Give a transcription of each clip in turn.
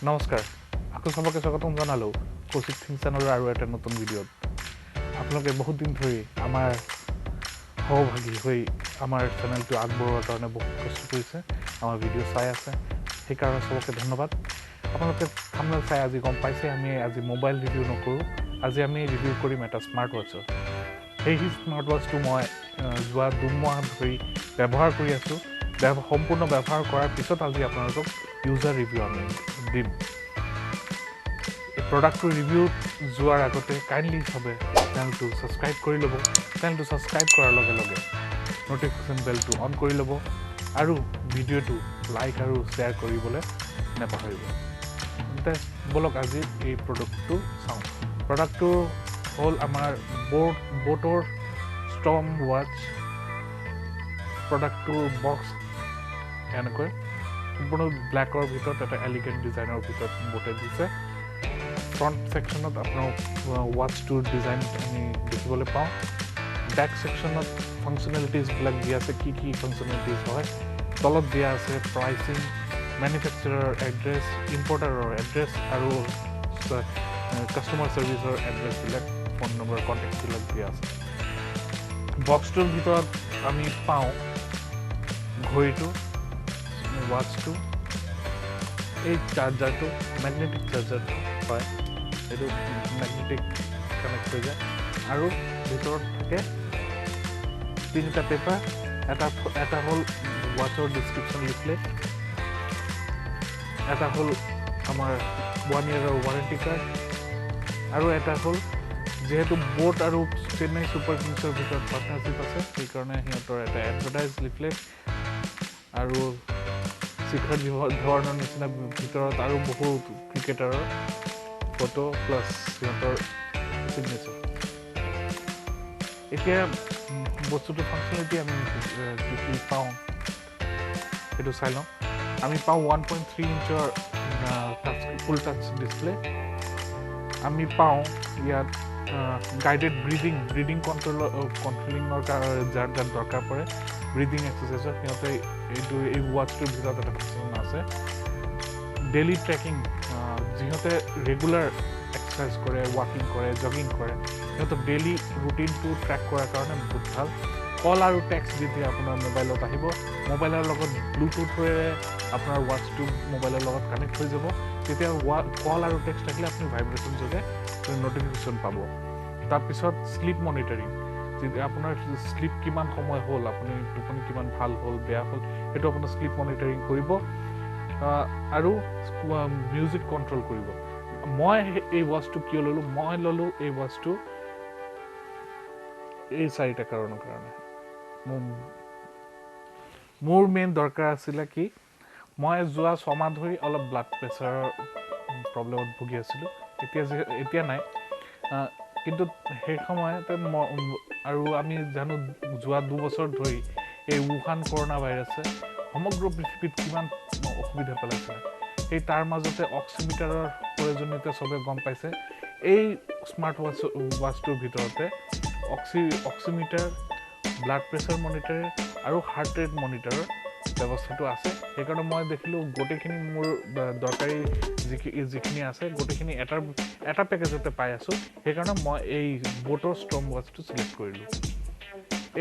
নমস্কাৰ আকৌ সবকে স্বাগতম জনালো কৌশিক থিং চেনেলৰ আৰু এটা নতুন ভিডিঅ'ত আপোনালোকে বহুত দিন ধৰি আমাৰ সহভাগী হৈ আমাৰ চেনেলটো আগবঢ়োৱাৰ কাৰণে বহুত কষ্ট কৰিছে আমাৰ ভিডিঅ' চাই আছে সেইকাৰণে সবকে ধন্যবাদ আপোনালোকে থাম্বনেল চাই আজি গম পাইছে আমি আজি মোবাইল ৰিভিউ নকৰোঁ আজি আমি ৰিভিউ কৰিম এটা স্মাৰ্ট ৱাটছৰ সেই স্মাৰ্ট ৱাটছটো মই যোৱা 2 মাহ ধৰি ব্যৱহাৰ কৰি আছোঁ সম্পূৰ্ণ ব্যৱহাৰ কৰাৰ পিছত আজি আপোনালোকক ইউজাৰ ৰিভিউ আমি দিম প্ৰডাক্টটো ৰিভিউ যোৱাৰ আগতে কাইণ্ডলি সবে চেনেলটো ছাবস্ক্ৰাইব কৰি ল'ব চেনেলটো ছাবস্ক্ৰাইব কৰাৰ লগে লগে ন'টিফিকেশ্যন বেলটো অন কৰি ল'ব আৰু ভিডিঅ'টো লাইক আৰু শ্বেয়াৰ কৰিবলৈ নাপাহৰিব বলক আজি এই প্ৰডাক্টটো চাওঁ প্ৰডাক্টটো হ'ল আমাৰ বোটৰ ষ্টৰ্ম ৱাটচ প্ৰডাক্টটোৰ বক্স এনেকৈ সম্পূৰ্ণ ব্লেকৰ ভিতৰত এটা এলিগেণ্ট ডিজাইনৰ ভিতৰত বোটে দিছে ফ্ৰণ্ট ছেকশ্যনত আপোনাৰ ৱাটচটোৰ ডিজাইন আমি দেখিবলৈ পাওঁ বেক ছেকশ্যনত ফাংচনেলিটিজবিলাক দিয়া আছে কি ফাংচনেলিটিজ হয় তলত দিয়া আছে প্ৰাইচিং মেনুফেকচাৰৰ এড্ৰেছ ইম্পৰ্টাৰৰ এড্ৰেছ আৰু কাষ্টমাৰ ছাৰ্ভিচৰ এড্ৰেছবিলাক ফোন নম্বৰ কণ্টেক্টবিলাক দিয়া আছে বক্সটোৰ ভিতৰত আমি পাওঁ ঘড়ীটো ৱাটচটো এই চাৰ্জাৰটো মেগনেটিক চাৰ্জাৰটো হয় এইটো মেগনেটিক কানেক্ট হৈ যায় আৰু ভিতৰত থাকে 3টা পেপাৰ এটা হ'ল ৱাটচৰ ডিছক্ৰিপশ্যন লিফলেট এটা হ'ল আমাৰ 1 year ৱাৰেণ্টি কাৰ্ড আৰু এটা হ'ল যেহেতু বোট আৰু চেন্নাই ছুপাৰ কিংছৰ ভিতৰত পাৰ্টনাৰশ্বিপ আছে সেইকাৰণে সিহঁতৰ এটা এডভাৰটাইজ লিফলেট আৰু শিখৰ ধৱনৰ নিচিনা ভিতৰত আৰু বহুত ক্ৰিকেটাৰৰ ফটো প্লাছ সিহঁতৰ ছিগনেচাৰ এতিয়া বস্তুটো ফাংচনেলিটি আমি কি পাওঁ সেইটো চাই লওঁ আমি পাওঁ 1.3 ইঞ্চৰ ফুল টাচ ডিছপ্লে আমি পাওঁ ইয়াত গাইডেড ব্ৰিডিং কণ্ট্ৰলিঙৰ যাৰ দৰকাৰ পৰে ব্ৰিডিং এক্সাৰচাইজৰ সিহঁতে এই ৱাটচটোৰ ভিতৰত এটা ফাংচন আছে ডেইলি ট্ৰেকিং যিহঁতে ৰেগুলাৰ এক্সাৰচাইজ কৰে ৱাকিং কৰে জগিং কৰে সিহঁতৰ ডেইলি ৰুটিনটো ট্ৰেক কৰাৰ কাৰণে বহুত ভাল কল আৰু টেক্সট যেতিয়া আপোনাৰ মোবাইলত আহিব মোবাইলৰ লগত ব্লুটুথেৰে আপোনাৰ ৱাটচটো মোবাইলৰ লগত কানেক্ট হৈ যাব তেতিয়া কল আৰু টেক্সট আহিলে আপুনি ভাইব্ৰেশ্যন যোগে ন'টিফিকেশ্যন পাব তাৰপিছত শ্লিপ মনিটৰিং যেতিয়া আপোনাৰ শ্লিপ কিমান সময় হ'ল আপুনি টোপনি কিমান ভাল হ'ল বেয়া হ'ল সেইটো আপোনাৰ শ্লিপ মনিটৰিং কৰিব আৰু মিউজিক কণ্ট্ৰল কৰিব মই এই ৱাটচটো কিয় ল'লোঁ মই ল'লোঁ এই ৱাটচটো এই 4টা কাৰণৰ কাৰণে মোৰ মেইন দৰকাৰ আছিলে কি মই যোৱা 6 মাহ ধৰি অলপ ব্লাড প্ৰেছাৰৰ প্ৰব্লেমত ভুগি আছিলোঁ এতিয়া নাই কিন্তু সেই সময়তে আৰু আমি জানো যোৱা 2 বছৰ ধৰি এই উহান কৰোণা ভাইৰাছে সমগ্ৰ পৃথিৱীত কিমান অসুবিধা পেলাইছে সেই তাৰ মাজতে অক্সিমিটাৰৰ প্ৰয়োজনীয়তা চবে গম পাইছে এই স্মাৰ্ট ৱাটচটোৰ ভিতৰতে অক্সিমিটাৰ ব্লাড প্ৰেছাৰ মনিটৰ আৰু হাৰ্ট ৰেট মনিটৰৰ ব্যৱস্থাটো আছে সেইকাৰণে মই দেখিলোঁ গোটেইখিনি মোৰ দৰকাৰী যিখিনি আছে গোটেইখিনি এটা পেকেজতে পাই আছোঁ সেইকাৰণে মই এই বোটৰ ষ্টৰ্ম ৱাটচটো চিলেক্ট কৰিলোঁ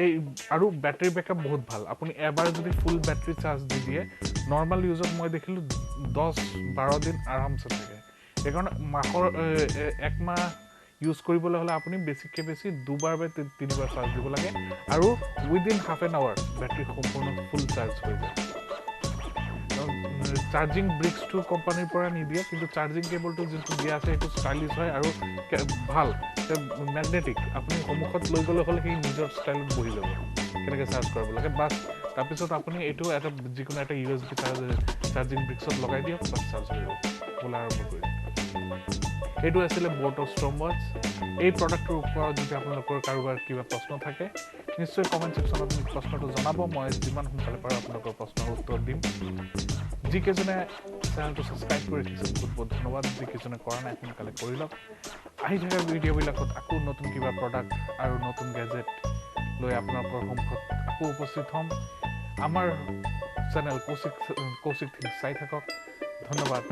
এই আৰু বেটাৰী বেকআপ বহুত ভাল আপুনি এবাৰ যদি ফুল বেটাৰী চাৰ্জ দি দিয়ে নৰ্মেল ইউজত মই দেখিলোঁ 10-12 দিন আৰামছে থাকে সেইকাৰণে এক মাহ ইউজ কৰিবলৈ হ'লে আপুনি বেছিকৈ বেছি 2বাৰ বা 3বাৰ চাৰ্জ দিব লাগে আৰু within half an hour battery সম্পূৰ্ণ ফুল চাৰ্জ হৈ যায় চাৰ্জিং ব্ৰিক্সটো কোম্পানীৰ পৰা নিদিয়ে কিন্তু চাৰ্জিং কেবলটো যোনটো দিয়া আছে সেইটো ষ্টাইলিছ হয় আৰু ভাল মেগনেটিক আপুনি সন্মুখত লৈ গ'লে হ'লে সেই নিজৰ ষ্টাইলত বহি যাব কেনেকৈ চাৰ্জ কৰিব লাগে বাছ তাৰপিছত আপুনি এইটো এটা যিকোনো এটা USB চাৰ্জিং ব্ৰিক্সত লগাই দিয়ক বাছ চাৰ্জ হৈ যাব খোলা আৰম্ভ কৰি এইটো আছিলে বোটৰ ষ্টৰ্ম ৱাটচ এই প্ৰডাক্টটোৰ ওপৰত যদি আপোনালোকৰ কাৰোবাৰ কিবা প্ৰশ্ন থাকে নিশ্চয় কমেণ্ট ছেকশ্যনত মোক প্ৰশ্নটো জনাব মই যিমান সোনকালে পাৰোঁ আপোনালোকৰ প্ৰশ্নৰ উত্তৰ দিম যিকেইজনে চেনেলটো ছাবস্ক্ৰাইব কৰি ৰাখিছে বহুত বহুত ধন্যবাদ যিকেইজনে কৰা নাই সোনকালে কৰি লওক আহি থকা ভিডিঅ'বিলাকত আকৌ নতুন কিবা প্ৰডাক্ট আৰু নতুন গেজেট লৈ আপোনালোকৰ সন্মুখত আকৌ উপস্থিত হ'ম আমাৰ চেনেল কৌশিক চাই থাকক ধন্যবাদ